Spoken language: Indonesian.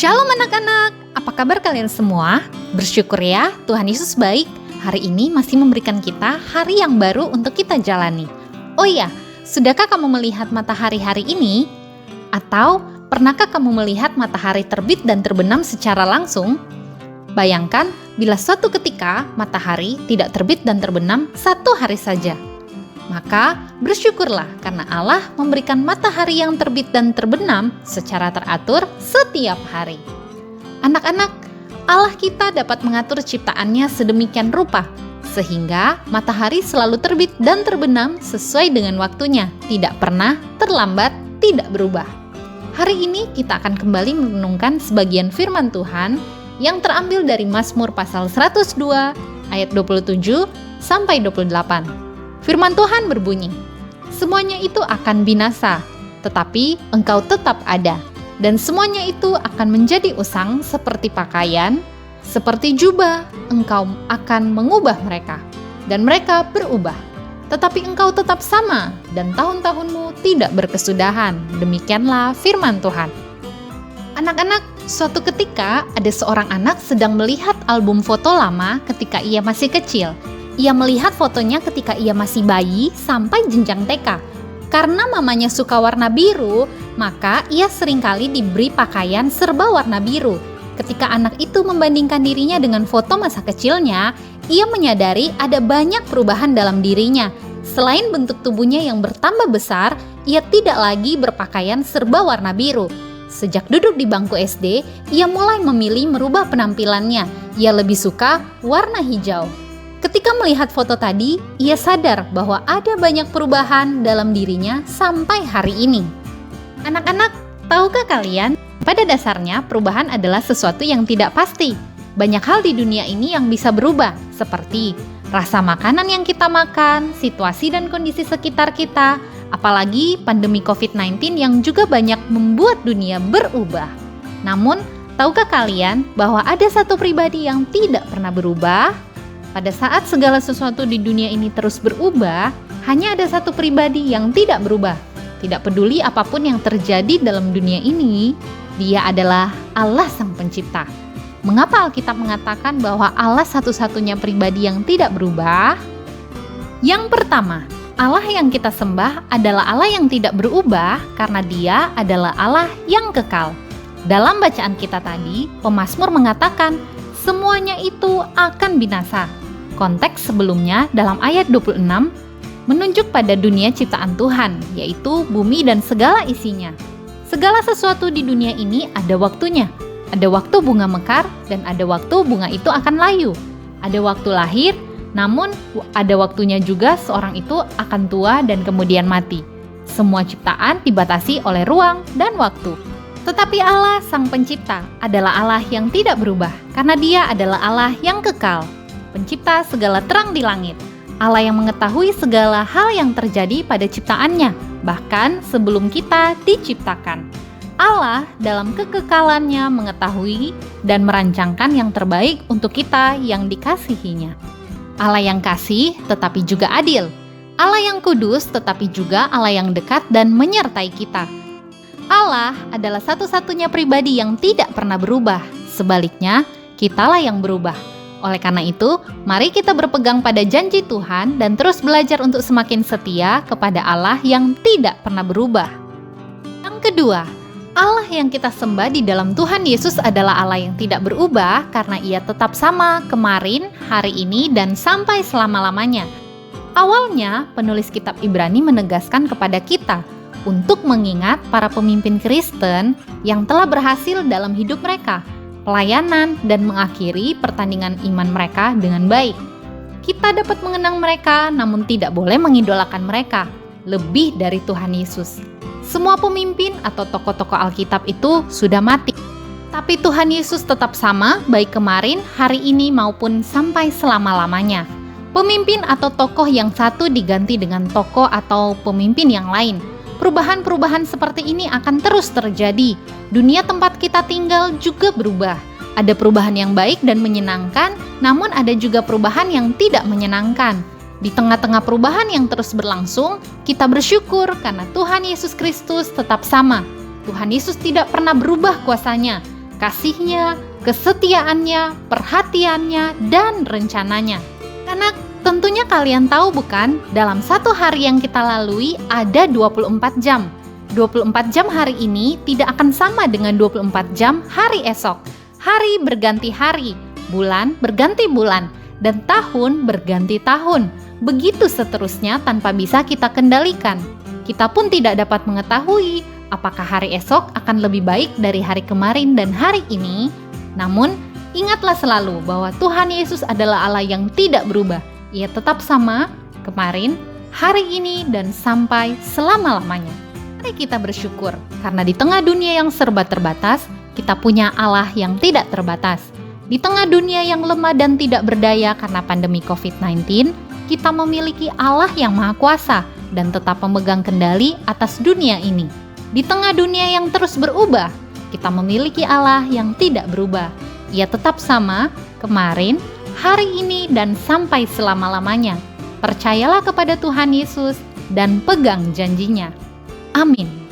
Shalom anak-anak, apa kabar kalian semua? Bersyukur ya, Tuhan Yesus baik. Hari ini masih memberikan kita hari yang baru untuk kita jalani. Oh iya, sudahkah kamu melihat matahari hari ini? Atau pernahkah kamu melihat matahari terbit dan terbenam secara langsung? Bayangkan bila suatu ketika matahari tidak terbit dan terbenam satu hari saja. Maka bersyukurlah karena Allah memberikan matahari yang terbit dan terbenam secara teratur setiap hari. Anak-anak, Allah kita dapat mengatur ciptaannya sedemikian rupa, sehingga matahari selalu terbit dan terbenam sesuai dengan waktunya, tidak pernah terlambat, tidak berubah. Hari ini kita akan kembali merenungkan sebagian firman Tuhan yang terambil dari Mazmur pasal 102 ayat 27 sampai 28. Firman Tuhan berbunyi, "Semuanya itu akan binasa, tetapi engkau tetap ada. Dan semuanya itu akan menjadi usang seperti pakaian, seperti jubah, engkau akan mengubah mereka. Dan mereka berubah. Tetapi engkau tetap sama, dan tahun-tahunmu tidak berkesudahan." Demikianlah firman Tuhan. Anak-anak, suatu ketika ada seorang anak sedang melihat album foto lama ketika ia masih kecil. Ia melihat fotonya ketika ia masih bayi sampai jenjang TK. Karena mamanya suka warna biru, maka ia seringkali diberi pakaian serba warna biru. Ketika anak itu membandingkan dirinya dengan foto masa kecilnya, ia menyadari ada banyak perubahan dalam dirinya. Selain bentuk tubuhnya yang bertambah besar, ia tidak lagi berpakaian serba warna biru. Sejak duduk di bangku SD, ia mulai memilih merubah penampilannya. Ia lebih suka warna hijau. Ketika melihat foto tadi, ia sadar bahwa ada banyak perubahan dalam dirinya sampai hari ini. Anak-anak, tahukah kalian? Pada dasarnya, perubahan adalah sesuatu yang tidak pasti. Banyak hal di dunia ini yang bisa berubah, seperti rasa makanan yang kita makan, situasi dan kondisi sekitar kita, apalagi pandemi COVID-19 yang juga banyak membuat dunia berubah. Namun, tahukah kalian bahwa ada satu pribadi yang tidak pernah berubah? Pada saat segala sesuatu di dunia ini terus berubah, hanya ada satu pribadi yang tidak berubah. Tidak peduli apapun yang terjadi dalam dunia ini, Dia adalah Allah Sang Pencipta. Mengapa Alkitab mengatakan bahwa Allah satu-satunya pribadi yang tidak berubah? Yang pertama, Allah yang kita sembah adalah Allah yang tidak berubah karena Dia adalah Allah yang kekal. Dalam bacaan kita tadi, pemazmur mengatakan, semuanya itu akan binasa. Konteks sebelumnya dalam ayat 26 menunjuk pada dunia ciptaan Tuhan, yaitu bumi dan segala isinya. Segala sesuatu di dunia ini ada waktunya. Ada waktu bunga mekar dan ada waktu bunga itu akan layu. Ada waktu lahir, namun ada waktunya juga seorang itu akan tua dan kemudian mati. Semua ciptaan dibatasi oleh ruang dan waktu. Tetapi Allah Sang Pencipta adalah Allah yang tidak berubah, karena Dia adalah Allah yang kekal. Pencipta segala terang di langit, Allah yang mengetahui segala hal yang terjadi pada ciptaannya, bahkan sebelum kita diciptakan. Allah dalam kekekalannya mengetahui dan merancangkan yang terbaik untuk kita yang dikasihinya. Allah yang kasih tetapi juga adil, Allah yang kudus tetapi juga Allah yang dekat dan menyertai kita. Allah adalah satu-satunya pribadi yang tidak pernah berubah, sebaliknya kitalah yang berubah. Oleh karena itu, mari kita berpegang pada janji Tuhan dan terus belajar untuk semakin setia kepada Allah yang tidak pernah berubah. Yang kedua, Allah yang kita sembah di dalam Tuhan Yesus adalah Allah yang tidak berubah karena Ia tetap sama kemarin, hari ini, dan sampai selama-lamanya. Awalnya, penulis kitab Ibrani menegaskan kepada kita untuk mengingat para pemimpin Kristen yang telah berhasil dalam hidup mereka, pelayanan, dan mengakhiri pertandingan iman mereka dengan baik. Kita dapat mengenang mereka, namun tidak boleh mengidolakan mereka, lebih dari Tuhan Yesus. Semua pemimpin atau tokoh-tokoh Alkitab itu sudah mati. Tapi Tuhan Yesus tetap sama, baik kemarin, hari ini, maupun sampai selama-lamanya. Pemimpin atau tokoh yang satu diganti dengan tokoh atau pemimpin yang lain. Perubahan-perubahan seperti ini akan terus terjadi. Dunia tempat kita tinggal juga berubah. Ada perubahan yang baik dan menyenangkan, namun ada juga perubahan yang tidak menyenangkan. Di tengah-tengah perubahan yang terus berlangsung, kita bersyukur karena Tuhan Yesus Kristus tetap sama. Tuhan Yesus tidak pernah berubah kuasanya. kasih-Nya, kesetiaannya, perhatiannya, dan rencananya. Karena tentunya kalian tahu bukan, dalam satu hari yang kita lalui ada 24 jam. 24 jam hari ini tidak akan sama dengan 24 jam hari esok. Hari berganti hari, bulan berganti bulan, dan tahun berganti tahun. Begitu seterusnya tanpa bisa kita kendalikan. Kita pun tidak dapat mengetahui apakah hari esok akan lebih baik dari hari kemarin dan hari ini. Namun, ingatlah selalu bahwa Tuhan Yesus adalah Allah yang tidak berubah. Ia tetap sama kemarin, hari ini, dan sampai selama-lamanya. Mari kita bersyukur, karena di tengah dunia yang serba terbatas, kita punya Allah yang tidak terbatas. Di tengah dunia yang lemah dan tidak berdaya karena pandemi COVID-19, kita memiliki Allah yang Maha Kuasa dan tetap memegang kendali atas dunia ini. Di tengah dunia yang terus berubah, kita memiliki Allah yang tidak berubah. Ia tetap sama kemarin, hari ini, dan sampai selama-lamanya. Percayalah kepada Tuhan Yesus dan pegang janjinya. Amin.